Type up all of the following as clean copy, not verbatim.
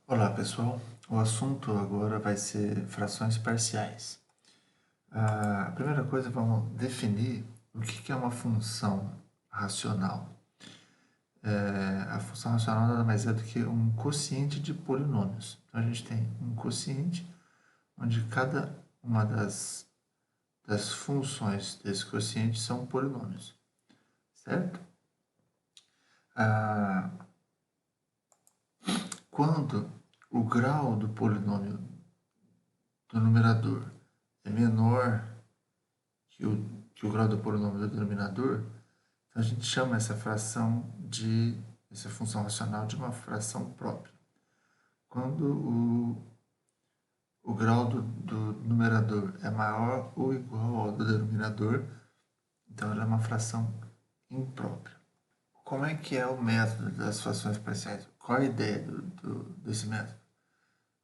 Olá pessoal, o assunto agora vai ser frações parciais. A primeira coisa, vamos definir o que é uma função racional. A função racional nada mais é do que um quociente de polinômios. Então a gente tem um quociente onde cada uma das funções desse quociente são polinômios, certo? Quando o grau do polinômio do numerador é menor que o grau do polinômio do denominador, então a gente chama essa função racional de uma fração própria. Quando o grau do numerador é maior ou igual ao do denominador, então ela é uma fração imprópria. Como é que é o método das frações parciais? Qual a ideia desse método?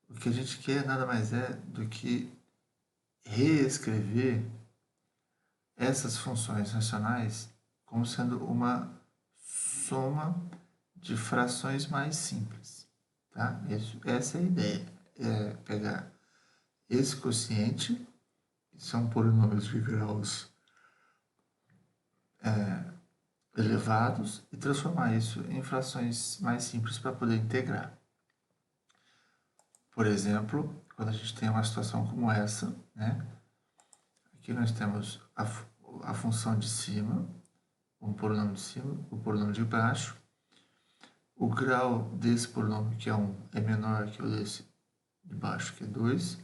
O que a gente quer nada mais é do que reescrever essas funções racionais como sendo uma soma de frações mais simples. Tá? Essa é a ideia. É pegar esse quociente, que são polinômios de graus elevados, e transformar isso em frações mais simples para poder integrar. Por exemplo, quando a gente tem uma situação como essa, né? Aqui nós temos a função de cima, um polinômio de cima, o polinômio de baixo. O grau desse polinômio, que é 1, é menor que o desse de baixo, que é 2.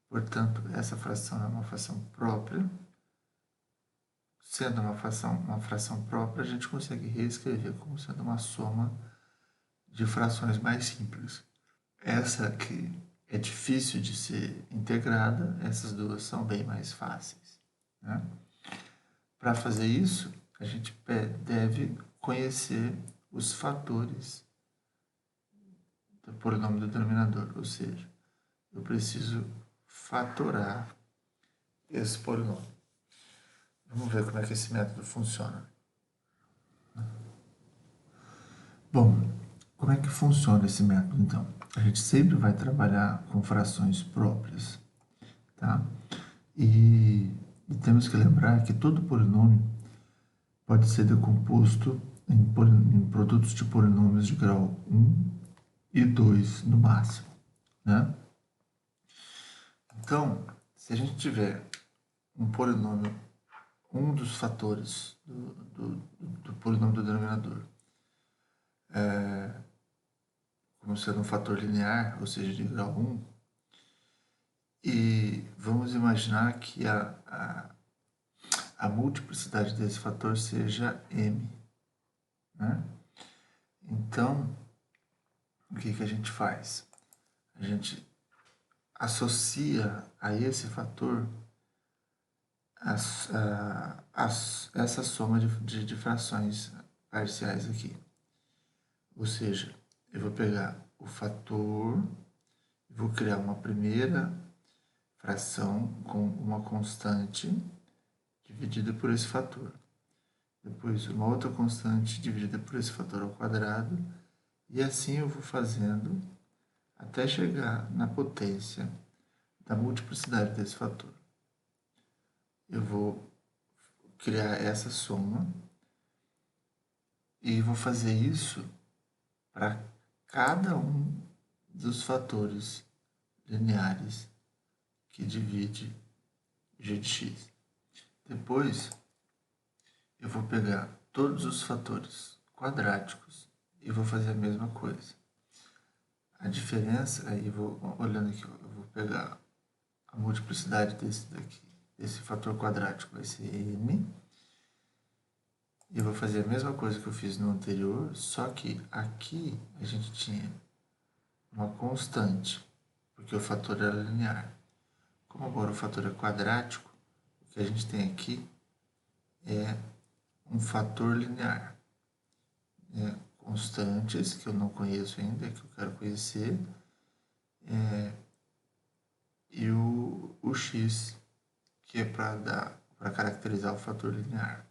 Portanto, essa fração é uma fração própria. Sendo uma fração própria, a gente consegue reescrever como sendo uma soma de frações mais simples. Essa que é difícil de ser integrada, essas duas são bem mais fáceis, né? Para fazer isso, a gente deve conhecer os fatores do polinômio do denominador, ou seja, eu preciso fatorar esse polinômio. Vamos ver como é que esse método funciona. Bom, como é que funciona esse método, então? A gente sempre vai trabalhar com frações próprias, tá? E temos que lembrar que todo polinômio pode ser decomposto em produtos de polinômios de grau 1 e 2 no máximo, né? Então, se a gente tiver um polinômio, um dos fatores do polinômio do denominador, como sendo um fator linear, ou seja, de grau 1, e vamos imaginar que a multiplicidade desse fator seja m, né? Então, o que a gente faz? A gente associa a esse fator essa soma de frações parciais aqui. Ou seja, eu vou pegar o fator, vou criar uma primeira fração com uma constante dividida por esse fator. Depois uma outra constante dividida por esse fator ao quadrado. E assim eu vou fazendo até chegar na potência da multiplicidade desse fator. Eu vou criar essa soma e vou fazer isso para cada um dos fatores lineares que divide g de x. Depois, eu vou pegar todos os fatores quadráticos e vou fazer a mesma coisa. A diferença, aí olhando aqui, eu vou pegar a multiplicidade desse fator quadrático, vai ser m. E eu vou fazer a mesma coisa que eu fiz no anterior, só que aqui a gente tinha uma constante, porque o fator era linear. Como agora o fator é quadrático, o que a gente tem aqui é um fator linear. Constantes, que eu não conheço ainda, que eu quero conhecer, e o x, que é para caracterizar o fator linear.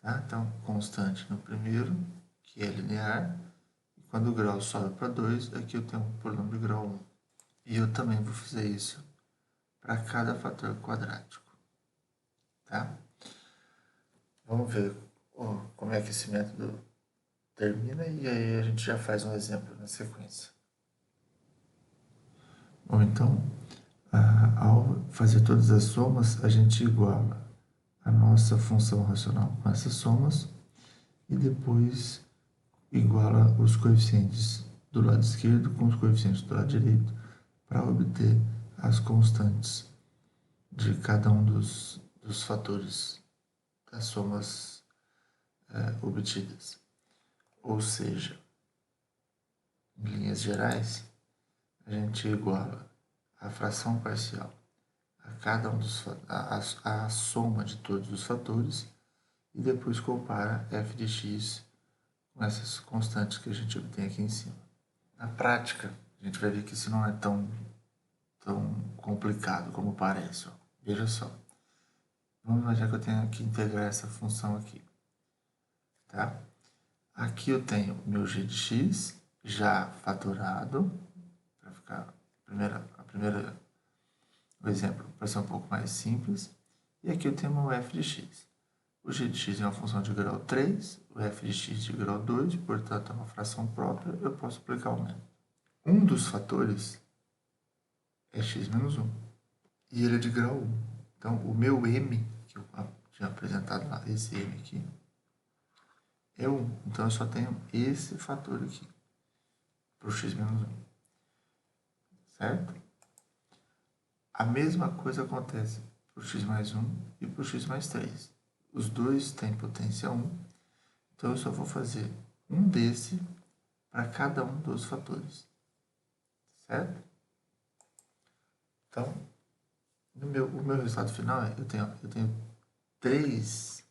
Tá? Então, constante no primeiro, que é linear, e quando o grau sobe para 2, aqui eu tenho um polinômio de grau 1. E eu também vou fazer isso para cada fator quadrático. Tá? Vamos ver como é que esse método termina e aí a gente já faz um exemplo na sequência. Bom, então, ao fazer todas as somas, a gente iguala a nossa função racional com essas somas e depois iguala os coeficientes do lado esquerdo com os coeficientes do lado direito para obter as constantes de cada um dos fatores das somas obtidas. Ou seja, em linhas gerais, a gente iguala a fração parcial a cada um a soma de todos os fatores e depois compara f de x com essas constantes que a gente obtém aqui em cima. Na prática, a gente vai ver que isso não é tão complicado como parece. Ó. Veja só. Vamos imaginar que eu tenho que integrar essa função aqui. Tá? Aqui eu tenho o meu g de x já fatorado, para ficar o exemplo para ser um pouco mais simples. E aqui eu tenho o meu f de x. O g de x é uma função de grau 3, o f de x de grau 2, portanto é uma fração própria, eu posso aplicar o método. Um dos fatores é x menos 1, e ele é de grau 1. Então, o meu m, que eu tinha apresentado lá, esse m aqui, é 1. Então, eu só tenho esse fator aqui, para o x menos 1. Certo? A mesma coisa acontece para o x mais 1 e para o x mais 3. Os dois têm potência 1, então eu só vou fazer um desse para cada um dos fatores. Certo? Então, o meu resultado final é, eu tenho 3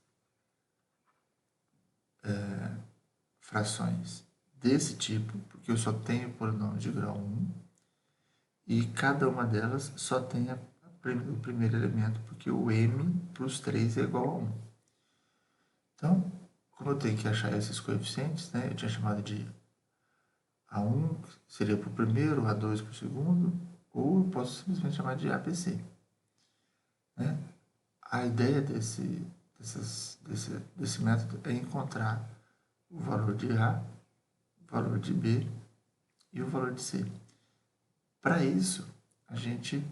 frações desse tipo, porque eu só tenho polinômio de grau 1, e cada uma delas só tem o primeiro elemento, porque o m plus 3 é igual a 1. Então, como eu tenho que achar esses coeficientes, né, eu tinha chamado de A1, seria para o primeiro, A2 para o segundo, ou eu posso simplesmente chamar de ABC. Né? A ideia desse método é encontrar o valor de A, o valor de B e o valor de C. Para isso, a gente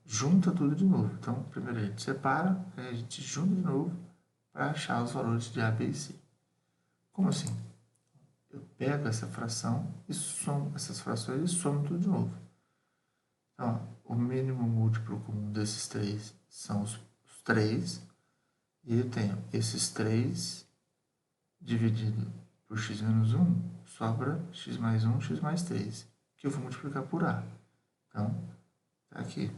junta tudo de novo. Então, primeiro a gente separa, aí a gente junta de novo para achar os valores de A, B e C. Como assim? Eu pego essa fração e somo essas frações e somo tudo de novo. Então, o mínimo múltiplo comum desses três são os 3, e eu tenho esses 3 dividido por x menos 1, sobra x mais 1, x mais 3, que eu vou multiplicar por A. Então, tá aqui.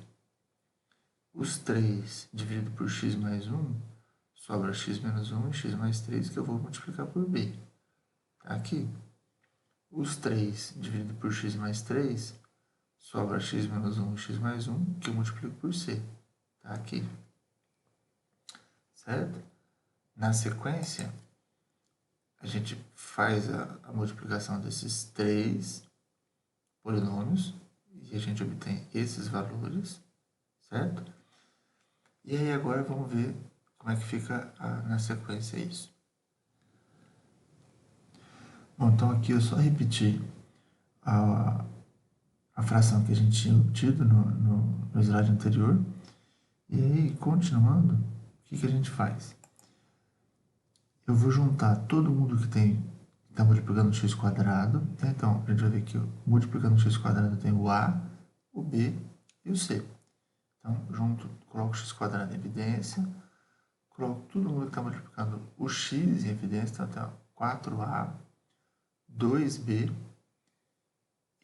Os 3 dividido por x mais 1, sobra x menos 1 e x mais 3, que eu vou multiplicar por B. Tá aqui. Os 3 dividido por x mais 3, sobra x menos 1 e x mais 1, que eu multiplico por C. Tá aqui. Certo? Na sequência, a gente faz a multiplicação desses 3 polinômios e a gente obtém esses valores, certo? E aí agora vamos ver como é que fica na sequência isso. Bom, então aqui eu só repeti a fração que a gente tinha obtido no slide anterior. E aí, continuando, o que a gente faz? Eu vou juntar todo mundo que está multiplicando x quadrado. Né? Então, a gente vai ver que multiplicando x quadrado eu tenho o a, o b e o c. Então, coloco x quadrado em evidência, coloco todo mundo que está multiplicando o x em evidência, então eu tenho 4a, 2b,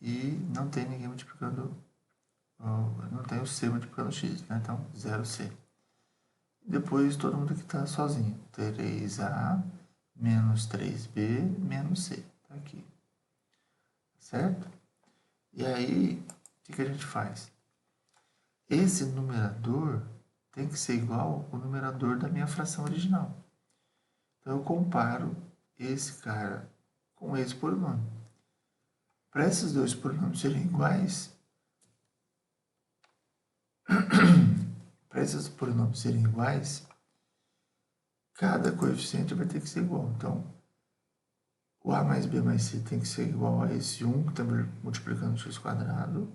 e não tem ninguém multiplicando, não tem o c multiplicando o x, né? Então 0c. Depois todo mundo que está sozinho, 3a menos 3b menos c, tá aqui, certo? E aí, o que a gente faz? Esse numerador tem que ser igual ao numerador da minha fração original. Então, eu comparo esse cara com esse polinômio. Para esses dois polinômios serem iguais, cada coeficiente vai ter que ser igual. Então, o a mais b mais c tem que ser igual a esse 1, que está multiplicando x².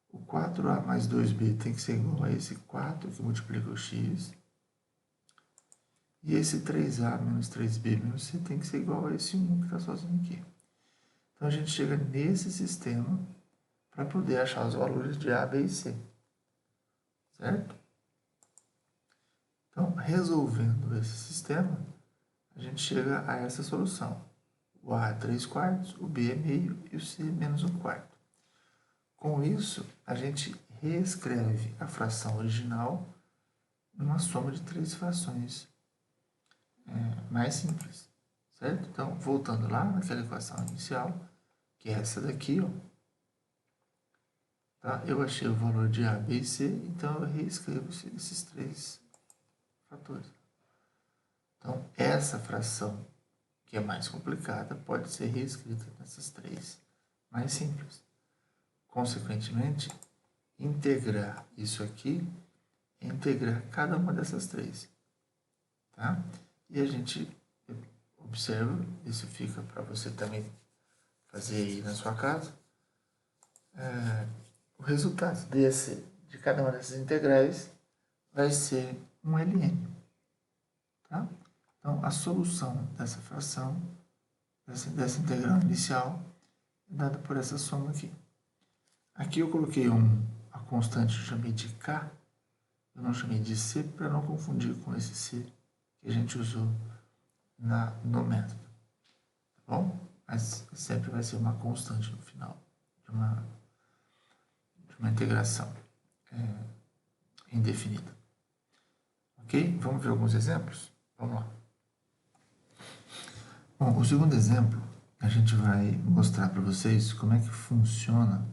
O 4a mais 2b tem que ser igual a esse 4, que multiplica o x. E esse 3a menos 3b menos c tem que ser igual a esse 1, que está sozinho aqui. Então, a gente chega nesse sistema para poder achar os valores de a, b e c. Certo? Então, resolvendo esse sistema, a gente chega a essa solução. O a é 3/4, o b é meio e o c é menos 1/4. Com isso, a gente reescreve a fração original numa soma de 3 frações mais simples. Certo? Então, voltando lá naquela equação inicial, que é essa daqui, ó. Tá? Eu achei o valor de a, b e c, então eu reescrevo esses 3 fatores. Então, essa fração, que é mais complicada, pode ser reescrita nessas 3 mais simples. Consequentemente, integrar isso aqui é integrar cada uma dessas 3. Tá? E a gente observa, isso fica para você também fazer aí na sua casa, o resultado de cada uma dessas integrais vai ser um ln. Tá? Então, a solução dessa fração, dessa integral inicial, é dada por essa soma aqui. Aqui eu coloquei a constante, eu chamei de k, eu não chamei de c, para não confundir com esse c que a gente usou no método. Tá bom? Mas sempre vai ser uma constante no final de uma integração indefinida. Ok? Vamos ver alguns exemplos? Vamos lá. Bom, o segundo exemplo, a gente vai mostrar para vocês como é que funciona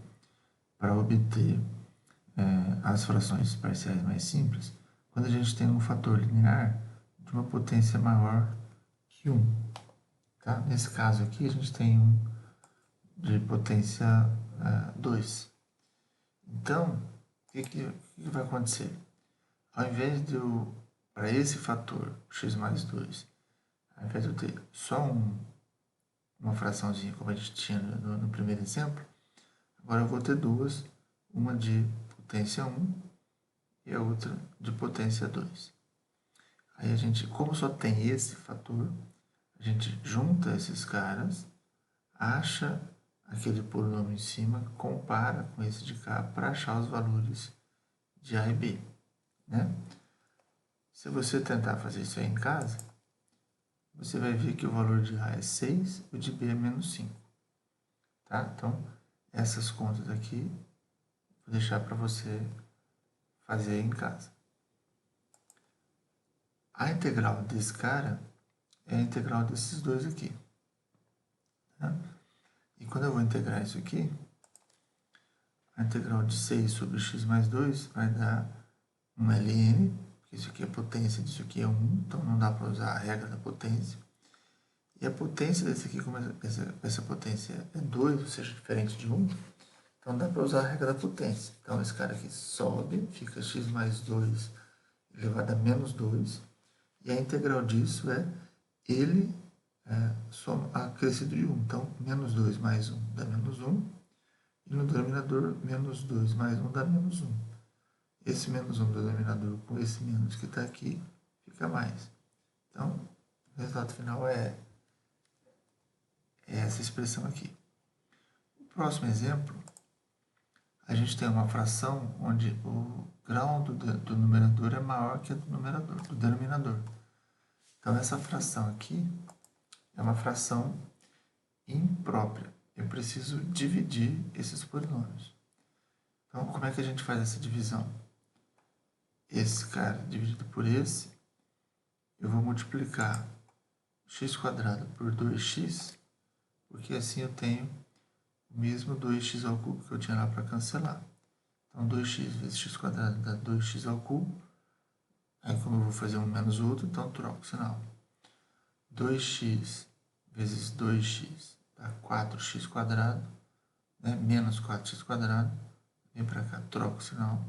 para obter as frações parciais mais simples quando a gente tem um fator linear de uma potência maior que 1. Tá? Nesse caso aqui, a gente tem um de potência 2. Então, o que vai acontecer? Ao invés de eu, para esse fator, x mais 2, ao invés de eu ter só uma fraçãozinha, como a gente tinha no primeiro exemplo, agora eu vou ter duas, uma de potência 1 e a outra de potência 2. Aí a gente, como só tem esse fator, a gente junta esses caras, acha aquele polinômio em cima, compara com esse de cá para achar os valores de A e B. Né? Se você tentar fazer isso aí em casa, você vai ver que o valor de A é 6 e o de B é menos 5. Tá? Então, essas contas aqui, vou deixar para você fazer aí em casa. A integral desse cara é a integral desses dois aqui. Tá? E quando eu vou integrar isso aqui, a integral de 6 sobre x mais 2 vai dar um ln, porque isso aqui é potência disso aqui é 1, então não dá para usar a regra da potência. E a potência desse aqui, como essa potência é 2, ou seja, diferente de 1, então dá para usar a regra da potência. Então esse cara aqui sobe, fica x mais 2 elevado a menos 2, e a integral disso é ele acrescido de 1. Então, menos 2 mais 1 dá menos 1, e no denominador, menos 2 mais 1 dá menos 1. Esse menos 1 do denominador com esse menos que está aqui, fica mais. Então, o resultado final é essa expressão aqui. No próximo exemplo, a gente tem uma fração onde o grau do numerador é maior que a do denominador. Então, essa fração aqui é uma fração imprópria. Eu preciso dividir esses polinômios. Então, como é que a gente faz essa divisão? Esse cara dividido por esse, eu vou multiplicar x² por 2x, porque assim eu tenho o mesmo 2x ao cubo que eu tinha lá para cancelar. Então, 2x vezes x² dá 2x ao cubo. Aí, como eu vou fazer um menos o outro, então troco o sinal. 2x vezes 2x dá 4x², né? Menos 4x². Vem para cá, troca o sinal.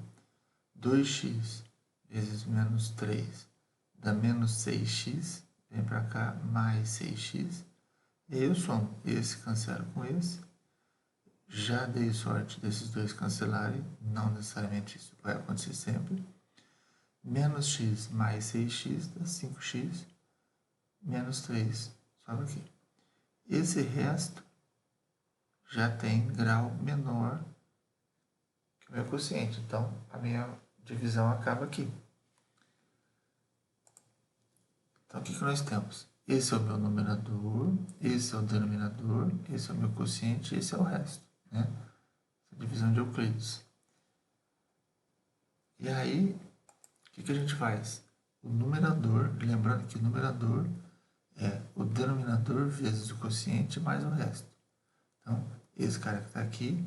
2x vezes menos 3 dá menos 6x. Vem para cá, mais 6x. E aí eu somo. Esse cancela com esse. Já dei sorte desses dois cancelarem. Não necessariamente isso vai acontecer sempre. Menos x mais 6x dá 5x. Menos 3. Sobra aqui. Esse resto já tem grau menor que o meu quociente. Então, a minha divisão acaba aqui. Então, o que nós temos? Esse é o meu numerador, esse é o denominador, esse é o meu quociente, esse é o resto, né? Essa divisão de Euclides. E aí, o que a gente faz? O numerador, lembrando que o numerador é o denominador vezes o quociente mais o resto. Então, esse cara que está aqui,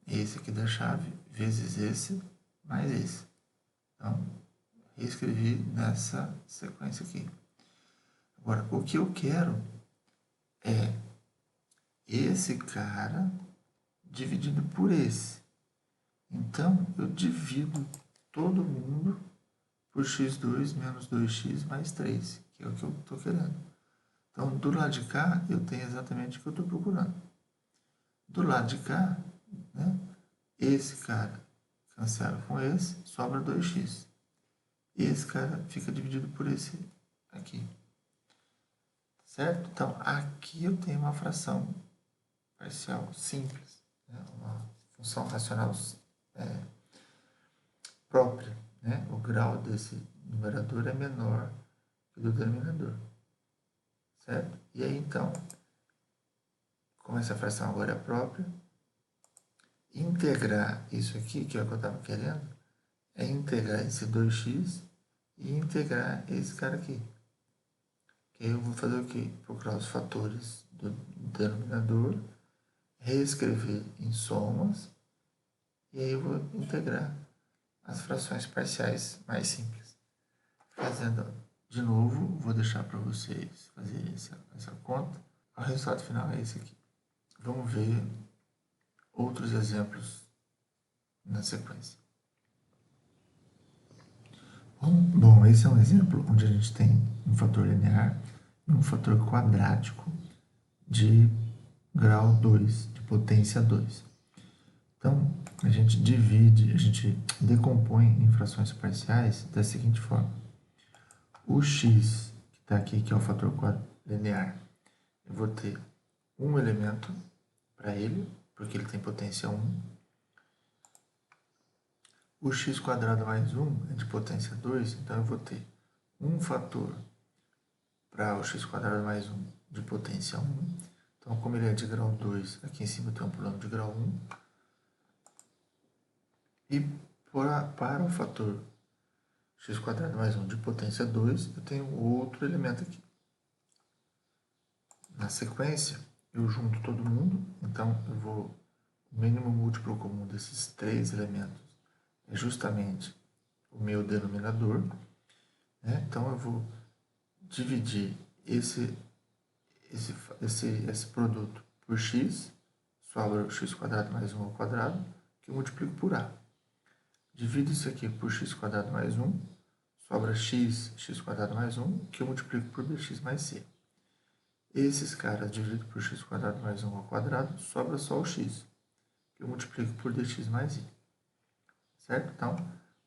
esse aqui da chave, vezes esse, mais esse. Então, reescrevi nessa sequência aqui. Agora, o que eu quero é esse cara dividido por esse. Então, eu divido todo mundo por x2 menos 2x mais 3, que é o que eu estou querendo. Então, do lado de cá, eu tenho exatamente o que eu estou procurando. Do lado de cá, né, esse cara cancela com esse, sobra 2x. Esse cara fica dividido por esse aqui. Certo? Então, aqui eu tenho uma fração parcial simples, né? Uma função racional própria. Né? O grau desse numerador é menor que o do denominador. Certo? E aí, então, como essa fração agora é própria, integrar isso aqui, que é o que eu estava querendo, é integrar esse 2x e integrar esse cara aqui. Que aí eu vou fazer o quê? Procurar os fatores do denominador, reescrever em somas, e aí eu vou integrar as frações parciais mais simples. Fazendo de novo, vou deixar para vocês fazerem essa conta. O resultado final é esse aqui. Vamos ver outros exemplos na sequência. Bom, esse é um exemplo onde a gente tem um fator linear e um fator quadrático de grau 2, de potência 2. Então, a gente decompõe em frações parciais da seguinte forma. O x, que está aqui, que é o fator linear, eu vou ter um elemento para ele, porque ele tem potência 1. O x² mais 1 é de potência 2, então eu vou ter um fator para o x² mais 1 de potência 1. Então, como ele é de grau 2, aqui em cima eu tenho um plano de grau 1. E para o fator x² mais 1 de potência 2, eu tenho outro elemento aqui. Na sequência, eu junto todo mundo, então o mínimo múltiplo comum desses três elementos é justamente o meu denominador. Né? Então, eu vou dividir esse produto por x, sobra o x² mais 1 ao quadrado, que eu multiplico por a. Divido isso aqui por x² mais 1, sobra x² mais 1, que eu multiplico por bx mais c. Esses caras dividido por x² mais 1 ao quadrado, sobra só o x, que eu multiplico por dx mais i. Certo? Então,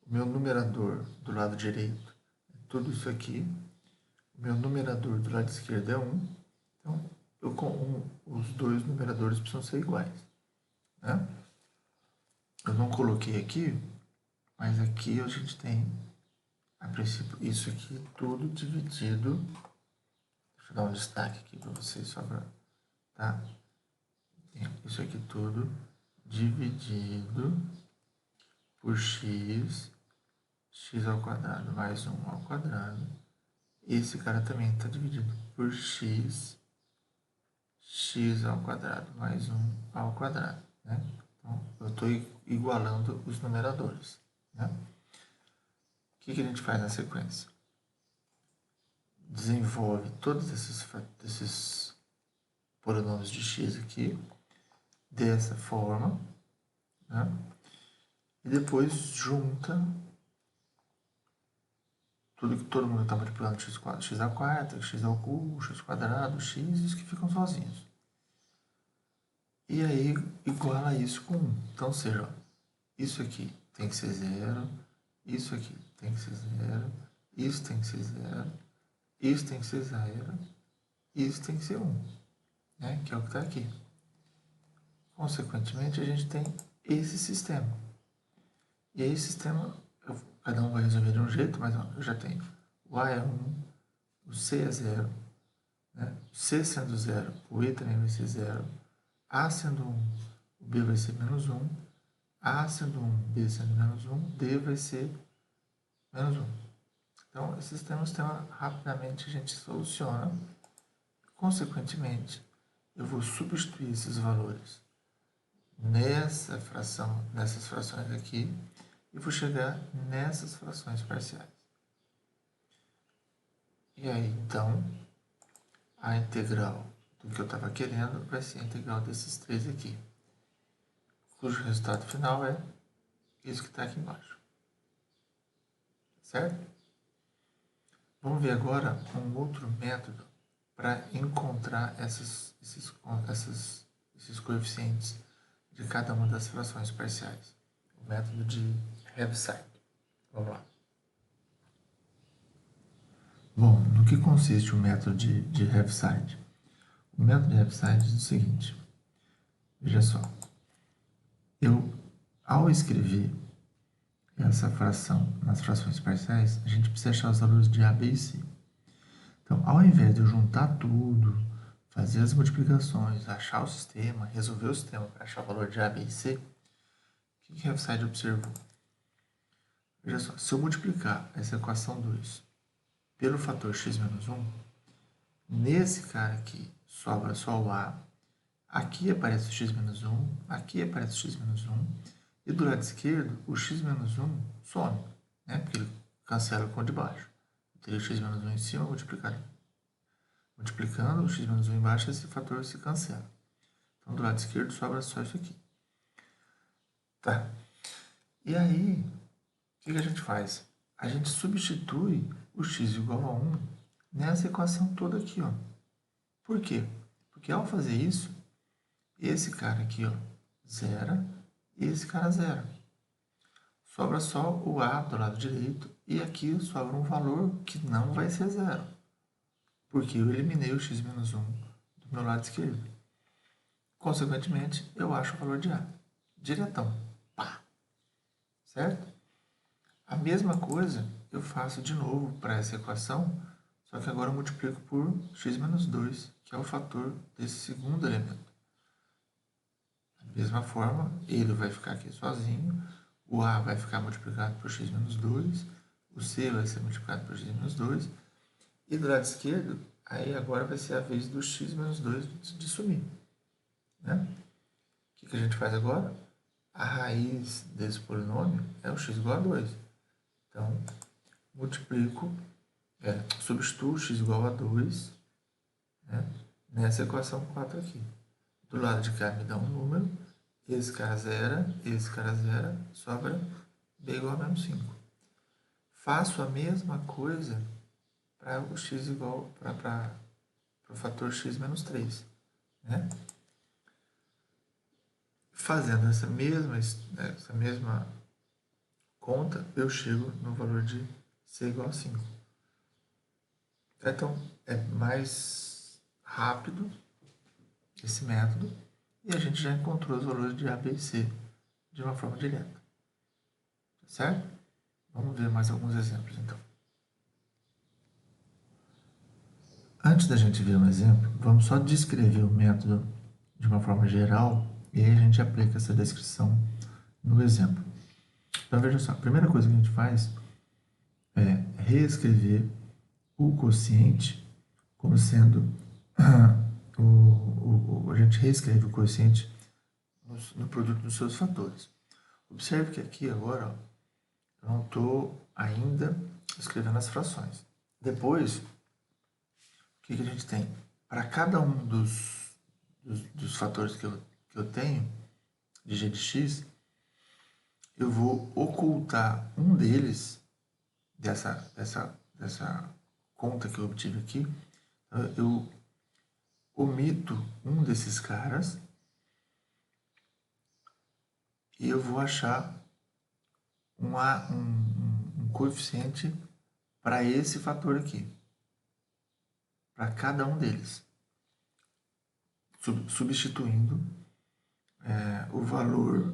o meu numerador do lado direito é tudo isso aqui. O meu numerador do lado esquerdo é 1. Então, os dois numeradores precisam ser iguais. Né? Eu não coloquei aqui, mas aqui a gente tem, a princípio, isso aqui tudo dividido. Deixa eu dar um destaque aqui para vocês só para... Tá? Isso aqui tudo dividido por x ao quadrado mais 1 ao quadrado. Esse cara também está dividido por x ao quadrado mais 1 ao quadrado. Né? Então, eu estou igualando os numeradores. Né? O que a gente faz na sequência? Desenvolve todos esses polinômios de x aqui, dessa forma, né? E depois junta tudo que todo mundo está multiplicando, x ao quarto, x ao cubo, x quadrado, x, os que ficam sozinhos. E aí, iguala isso com 1. Então, ou seja, ó, isso aqui tem que ser 0, isso aqui tem que ser 0, isso tem que ser 0, isso tem que ser 0, isso tem que ser 1, né? Que é o que está aqui. Consequentemente, a gente tem esse sistema. E aí, esse sistema, cada um vai resolver de um jeito, mas ó, eu já tenho o A é 1, o C é 0, né? O C sendo 0, o E também vai ser 0, A sendo 1, o B vai ser menos 1, A sendo 1, B sendo menos 1, D vai ser menos 1. Então, esse sistema rapidamente a gente soluciona. Consequentemente, eu vou substituir esses valores nessa fração, nessas frações aqui, e vou chegar nessas frações parciais. E aí, então, a integral do que eu estava querendo vai ser a integral desses três aqui, cujo resultado final é isso que está aqui embaixo. Certo? Vamos ver agora um outro método para encontrar esses coeficientes de cada uma das frações parciais. O método de Heaviside. Vamos lá. Bom, no que consiste o método de Heaviside? O método de Heaviside diz o seguinte. Veja só. Ao escrever essa fração nas frações parciais, a gente precisa achar os valores de A, B e C. Então, ao invés de eu juntar tudo, fazer as multiplicações, achar o sistema, resolver o sistema para achar o valor de A, B e C, o que Heaviside observou? Veja só, se eu multiplicar essa equação 2 pelo fator x menos 1, nesse cara aqui sobra só o A, aqui aparece o x menos 1, aqui aparece o x menos 1, e do lado esquerdo o x menos 1 some, né? Porque ele cancela com o de baixo. Eu teria o x menos 1 em cima multiplicando o x menos 1 embaixo, esse fator se cancela. Então, do lado esquerdo sobra só isso aqui. Tá? E aí, o que a gente faz? A gente substitui o x igual a 1 nessa equação toda aqui, ó. Por quê? Porque ao fazer isso, esse cara aqui, ó, zera, e esse cara zera. Sobra só o A do lado direito, e aqui sobra um valor que não vai ser zero. Porque eu eliminei o x menos 1 do meu lado esquerdo. Consequentemente, eu acho o valor de A. Diretão. Pá! Certo? A mesma coisa eu faço de novo para essa equação, só que agora eu multiplico por x menos 2, que é o fator desse segundo elemento. Da mesma forma, ele vai ficar aqui sozinho, o A vai ficar multiplicado por x menos 2, o C vai ser multiplicado por x menos 2, e do lado esquerdo, aí agora vai ser a vez do x menos 2 de sumir. Né? O que a gente faz agora? A raiz desse polinômio é o x igual a 2. Então, substituo x igual a 2, né, nessa equação 4 aqui. Do lado de cá me dá um número, esse cara zera, sobra b igual a menos 5. Faço a mesma coisa para o x igual para o fator x menos 3. Né? Fazendo essa mesma conta, eu chego no valor de c igual a 5. Então, é mais rápido esse método e a gente já encontrou os valores de A, B e C de uma forma direta. Certo? Vamos ver mais alguns exemplos, então. Antes da gente ver um exemplo, vamos só descrever o método de uma forma geral e aí a gente aplica essa descrição no exemplo. Então, veja só, a primeira coisa que a gente faz é reescrever o quociente como sendo... a gente reescreve o quociente no produto dos seus fatores. Observe que aqui agora, ó, eu não estou ainda escrevendo as frações. Depois, o que a gente tem? Para cada um fatores que eu tenho, de g de x, eu vou ocultar um deles, dessa conta que eu obtive aqui. Eu omito um desses caras e eu vou achar um coeficiente para esse fator aqui, para cada um deles, substituindo o valor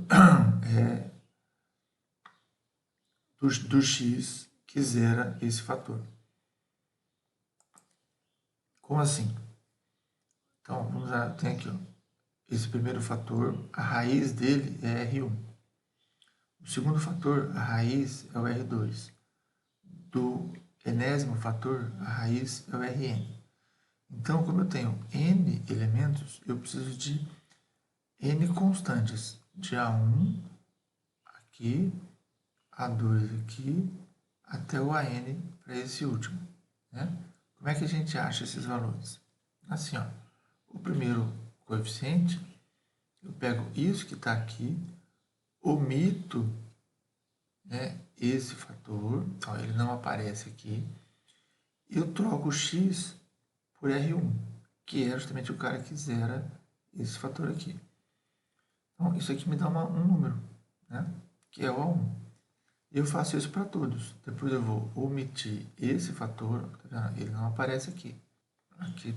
do x que zera esse fator. Como assim? Então, vamos lá, tem aqui, ó, esse primeiro fator, a raiz dele é R1. O segundo fator, a raiz é o R2. Do enésimo fator, a raiz é o Rn. Então, como eu tenho n elementos, eu preciso de n constantes, de A1 aqui, A2 aqui, até o AN para esse último, né? Como é que a gente acha esses valores? Assim, ó, o primeiro coeficiente, eu pego isso que está aqui, omito, né, esse fator, ó, ele não aparece aqui, e eu troco o x por R1, que é justamente o cara que zera esse fator aqui. Então, isso aqui me dá um número, né, que é o A1. Eu faço isso para todos. Depois eu vou omitir esse fator, tá vendo? Ele não aparece aqui. Aqui,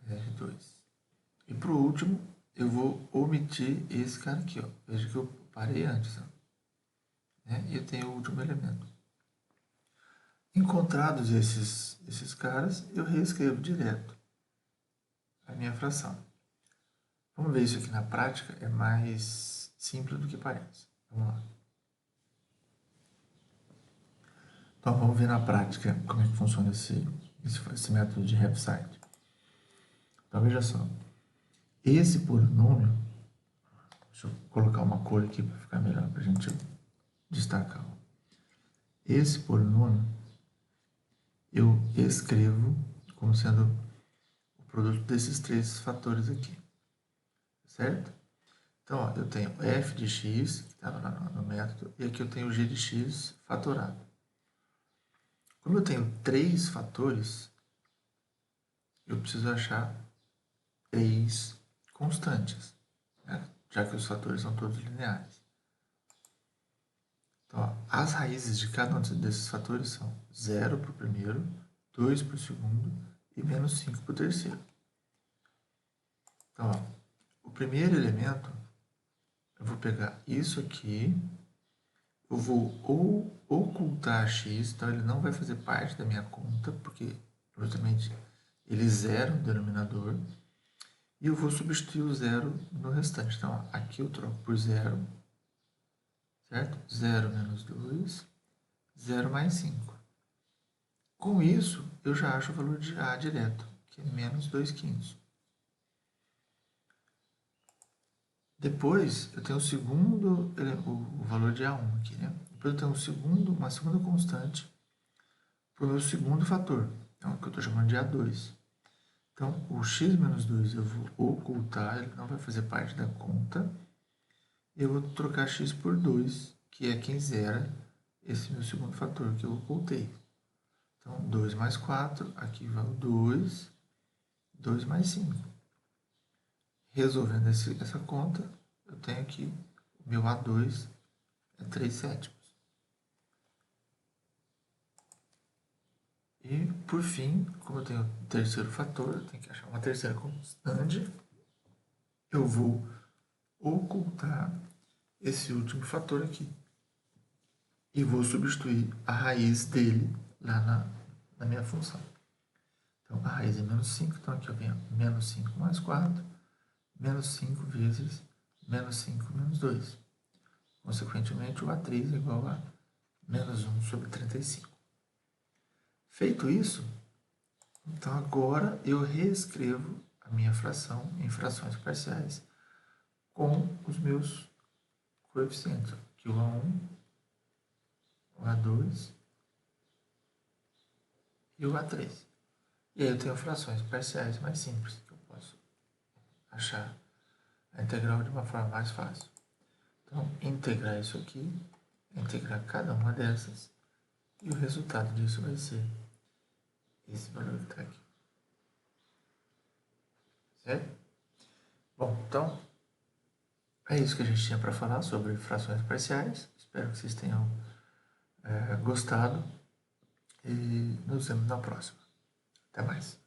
R2. E para o último, eu vou omitir esse cara aqui, ó. Veja que eu parei antes, ó, né? E eu tenho o último elemento. Encontrados esses caras, eu reescrevo direto a minha fração. Vamos ver isso aqui na prática, é mais simples do que parece. Vamos lá. Então, vamos ver na prática como é que funciona esse método de Repside. Então, veja só. Esse polinômio, deixa eu colocar uma cor aqui para ficar melhor, para a gente destacar. Esse polinômio, eu escrevo como sendo o produto desses três fatores aqui, certo? Então, ó, eu tenho f de x, que está no método, e aqui eu tenho g de x fatorado. Como eu tenho três fatores, eu preciso achar três constantes, né? Já que os fatores são todos lineares. Então, ó, as raízes de cada um desses fatores são 0 para o primeiro, 2 para o segundo e menos 5 para o terceiro. Então, ó, o primeiro elemento, eu vou pegar isso aqui, eu vou ocultar x, então ele não vai fazer parte da minha conta, porque justamente ele zera o denominador, e eu vou substituir o zero no restante. Então, ó, aqui eu troco por zero, certo? 0 menos 2, 0 mais 5. Com isso, eu já acho o valor de A direto, que é menos 2/5. Depois, eu tenho o valor de A1 aqui, né? Depois eu tenho uma segunda constante para o meu segundo fator, então, que eu estou chamando de A2. Então, o x menos 2 eu vou ocultar, ele não vai fazer parte da conta. E eu vou trocar x por 2, que é quem zera esse meu segundo fator que eu ocultei. Então, 2 mais 4, aqui vai o 2, 2 mais 5. Resolvendo essa conta, eu tenho aqui o meu A2 é 3/7. E, por fim, como eu tenho o terceiro fator, eu tenho que achar uma terceira constante, eu vou ocultar esse último fator aqui. E vou substituir a raiz dele lá na minha função. Então, a raiz é menos 5, então aqui eu venho menos 5 mais 4, menos 5 vezes menos 5 menos 2. Consequentemente, o A3 é igual a menos 1 sobre 35. Feito isso, então agora eu reescrevo a minha fração em frações parciais com os meus coeficientes. Aqui o A1, o A2 e o A3. E aí eu tenho frações parciais mais simples, que eu posso achar a integral de uma forma mais fácil. Então, integrar isso aqui, integrar cada uma dessas, e o resultado disso vai ser esse valor que está aqui. Certo? Bom, então, é isso que a gente tinha para falar sobre frações parciais. Espero que vocês tenham gostado e nos vemos na próxima. Até mais.